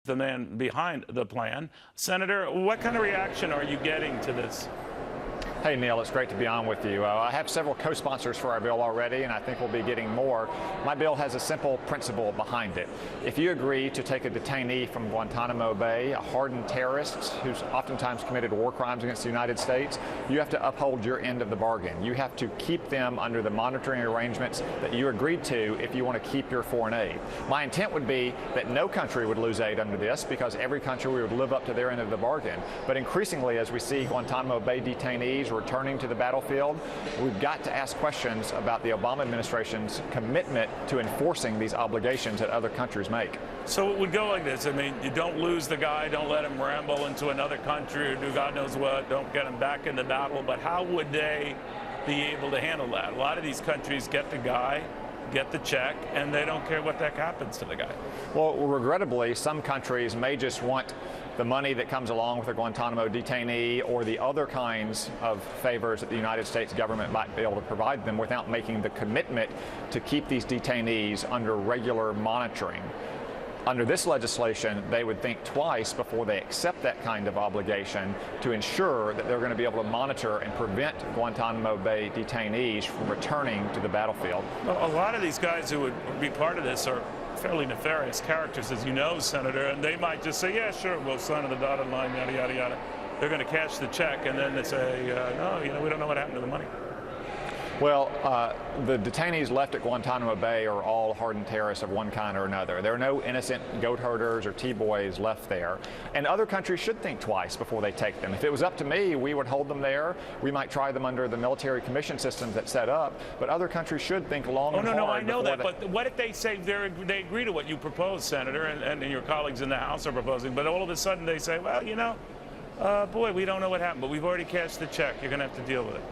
the man behind the plan. Senator, what kind of reaction are you getting to this? Hey, Neil, it's great to be on with you. I have several co-sponsors for our bill already, and I think we'll be getting more. My bill has a simple principle behind it. If you agree to take a detainee from Guantanamo Bay, a hardened terrorist who's oftentimes committed war crimes against the United States, you have to uphold your end of the bargain. You have to keep them under the monitoring arrangements that you agreed to if you want to keep your foreign aid. My intent would be that no country would lose aid under this, because every country would live up to their end of the bargain. But increasingly, as we see Guantanamo Bay detainees returning to the battlefield, we've got to ask questions about the Obama administration's commitment to enforcing these obligations that other countries make. So it would go like this. I mean, you don't lose the guy, don't let him ramble into another country or do God knows what, don't get him back in the battle. But how would they be able to handle that? A lot of these countries get the guy, get the check, and they don't care what the heck happens to the guy. Well, regrettably, some countries may just want the money that comes along with a Guantanamo detainee or the other kinds of favors that the United States government might be able to provide them without making the commitment to keep these detainees under regular monitoring. Under this legislation, they would think twice before they accept that kind of obligation to ensure that they're going to be able to monitor and prevent Guantanamo Bay detainees from returning to the battlefield. Well, a lot of these guys who would be part of this are fairly nefarious characters, as you know, Senator, and they might just say, yeah, sure, we'll sign on the dotted line, yada, yada, yada. They're going to cash the check, and then they say, no, we don't know what happened to the money. Well, the detainees left at Guantanamo Bay are all hardened terrorists of one kind or another. There are no innocent goat herders or T-boys left there. And other countries should think twice before they take them. If it was up to me, we would hold them there. We might try them under the military commission systems that's set up. But other countries should think long and hard. No, I know that. But what if they say they agree to what you propose, Senator, and your colleagues in the House are proposing, but all of a sudden they say, well, you know, boy, we don't know what happened, but we've already cashed the check. You're going to have to deal with it.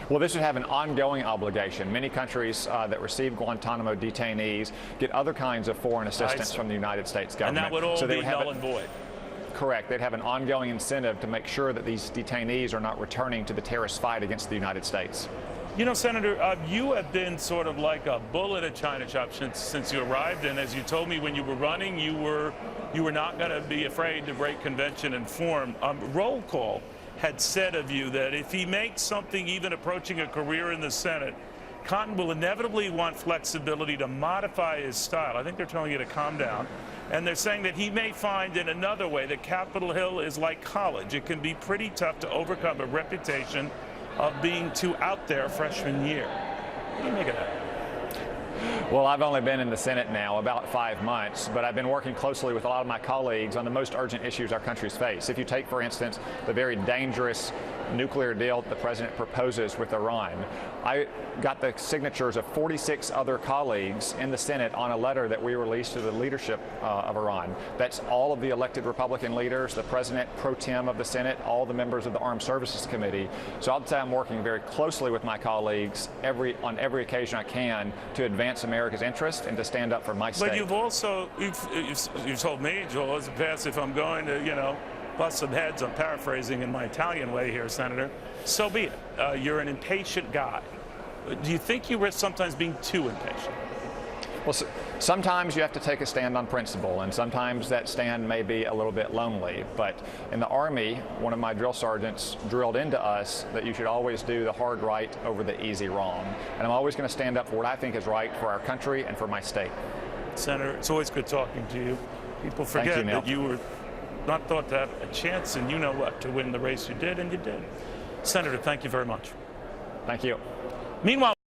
Well, this would have an ongoing obligation. Many countries that receive Guantanamo detainees get other kinds of foreign assistance from the United States government. And that would all be null and void. Correct. They'd have an ongoing incentive to make sure that these detainees are not returning to the terrorist fight against the United States. You know, Senator, you have been sort of like a bull in a china shop since you arrived, and as you told me when you were running, you were not going to be afraid to break convention and form. Roll call had said of you that if he makes something even approaching a career in the Senate, Cotton will inevitably want flexibility to modify his style. I think they're telling you to calm down. And they're saying that he may find in another way that Capitol Hill is like college. It can be pretty tough to overcome a reputation of being too out there freshman year. What do you make of that? Well, I've only been in the Senate now about 5 months, but I've been working closely with a lot of my colleagues on the most urgent issues our countries face. If you take, for instance, the very dangerous nuclear deal that the president proposes with Iran, I got the signatures of 46 other colleagues in the Senate on a letter that we released to the leadership of Iran. That's all of the elected Republican leaders, the president pro tem of the Senate, all the members of the Armed Services Committee. So I'd say I'm working very closely with my colleagues on every occasion I can to advance America's interest and to stand up for my state. But you've also, you've told me, Joel, as a pass, if I'm going to, you know, bust some heads, I'm paraphrasing in my Italian way here, Senator, so be it. You're an impatient guy. Do you think you risk sometimes being too impatient? Well, sometimes you have to take a stand on principle, and sometimes that stand may be a little bit lonely. But in the Army, one of my drill sergeants drilled into us that you should always do the hard right over the easy wrong. And I'm always going to stand up for what I think is right for our country and for my state. Senator, it's always good talking to you. People forget that you were not thought to have a chance, and you know what, to win the race you did, and you did. Senator, thank you very much. Thank you. Meanwhile,